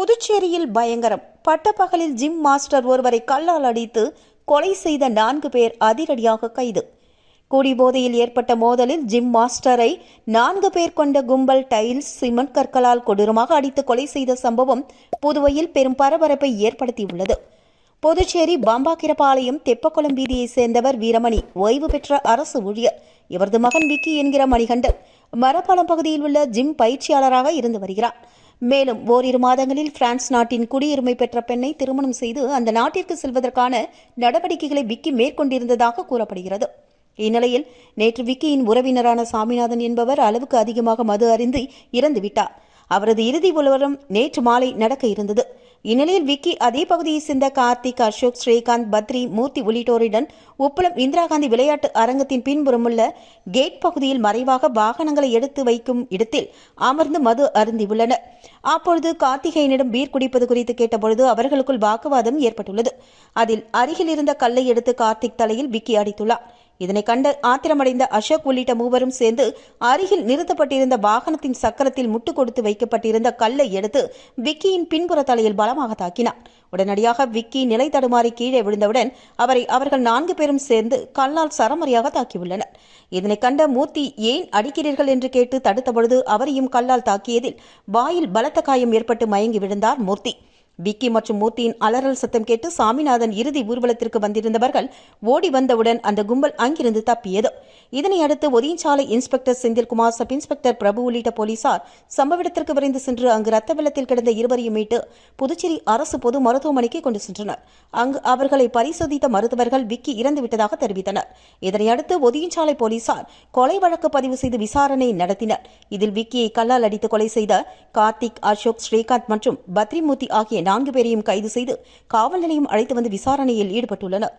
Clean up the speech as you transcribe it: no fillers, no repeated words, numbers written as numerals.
புதுச்சேரியில் பயங்கரம். பட்டப்பகலில் gym master ஒருவரை கல்லால் அடித்து கொலை செய்த 4 பேர் அதிரடியாக கைது. குடிபோதையில் ஏற்பட்ட மோதலில் ஜிம் மாஸ்டரை 4 பேர் கொண்ட கும்பல் டைல்ஸ், சிமெண்ட் கற்களால் கொடூரமாக அடித்து கொலை செய்த சம்பவம் புதுவையில் பெரும் பரபரப்பை ஏற்படுத்தியுள்ளது. புதுச்சேரி பாம்பாக்கிரபாளையம் தெப்பக்குளம் வீதியைச் சேர்ந்தவர் வீரமணி, ஓய்வு பெற்ற அரசு ஊழியர். இவரது மகன் விக்கி என்கிற மணிகண்டன் மரப்பாலம் பகுதியில் உள்ள ஜிம் பயிற்சியாளராக இருந்து வருகிறார். மேலும் ஓரிரு மாதங்களில் பிரான்ஸ் நாட்டின் குடியுரிமை பெற்ற பெண்ணை திருமணம் செய்து அந்த நாட்டிற்கு செல்வதற்கான நடவடிக்கைகளை விக்கி மேற்கொண்டிருந்ததாக கூறப்படுகிறது. இந்நிலையில் நேற்று விக்கியின் உறவினரான சாமிநாதன் என்பவர் அளவுக்கு அதிகமாக மது அருந்தி இறந்துவிட்டார். அவரது இறுதி ஊர்வலம் நேற்று மாலை நடக்க இருந்தது. இந்நிலையில் விக்கி அதே பகுதியை சேர்ந்த கார்த்திக், அசோக், ஸ்ரீகாந்த், பத்ரி, மூர்த்தி உள்ளிட்டோருடன் உப்பளம் இந்திரா காந்தி விளையாட்டு அரங்கத்தின் பின்புறமுள்ள கேட் பகுதியில் மறைவாக வாகனங்களை எடுத்து வைக்கும் இடத்தில் அமர்ந்து மது அருந்தியுள்ளனர். அப்பொழுது கார்த்திகேயனிடம் பீர் குடிப்பது குறித்து கேட்டபொழுது அவர்களுக்குள் வாக்குவாதம் ஏற்பட்டுள்ளது. அதில் அருகில் இருந்த கல்லை எடுத்து கார்த்திக் தலையில் விக்கி அடித்துள்ளார். இதனை கண்டு ஆத்திரமடைந்த அசோக் உள்ளிட்ட மூவரும் சேர்ந்து அருகில் நிறுத்தப்பட்டிருந்த வாகனத்தின் சக்கரத்தில் முட்டு கொடுத்து வைக்கப்பட்டிருந்த கல்லை எடுத்து விக்கியின் பின்புற தலையில் பலமாக தாக்கினார். உடனடியாக விக்கி நிலை தடுமாறி கீழே விழுந்தவுடன் அவர்கள் 4 பேரும் சேர்ந்து கல்லால் சரமரியாக தாக்கியுள்ளனர். இதனை கண்ட மூர்த்தி, ஏன் அடிக்கிறீர்கள் என்று கேட்டு தடுத்தபொழுது அவரையும் கல்லால் தாக்கியதில் வாயில் பலத்த காயம் ஏற்பட்டு மயங்கி விழுந்தார் மூர்த்தி. விக்கி மற்றும் மூர்த்தியின் அலறல் சத்தம் கேட்டு சாமிநாதன் இறுதி ஊர்வலத்திற்கு வந்திருந்தவர்கள் ஓடி வந்தவுடன் அந்த கும்பல் அங்கிருந்து தப்பியது. இதனை அடுத்து Othiyanchalai inspector Senthilkumar, sub inspector Prabhu உள்ளிட்ட போலீசார் சம்பவ இடத்திற்கு விரைந்து சென்று அங்கு ரத்த வெள்ளத்தில் கிடந்த இருவரையும் மீட்டு புதுச்சேரி அரசு பொது மருத்துவமனைக்கு கொண்டு சென்றனர். அங்கு அவர்களை பரிசோதித்த மருத்துவர்கள் விக்கி இறந்துவிட்டதாக தெரிவித்தனர். இதனையடுத்து ஒதியஞ்சாலை போலீசார் கொலை வழக்கு பதிவு செய்து விசாரணை நடத்தினர். இதில் விக்கியை கல்லால் அடித்து கொலை செய்த கார்த்திக், அசோக், ஸ்ரீகாந்த் மற்றும் பத்ரிமூர்த்தி ஆகிய 4 பேரையும் கைது செய்து காவல் நிலையம் அழைத்து வந்து விசாரணையில் ஈடுபட்டுள்ளனர்.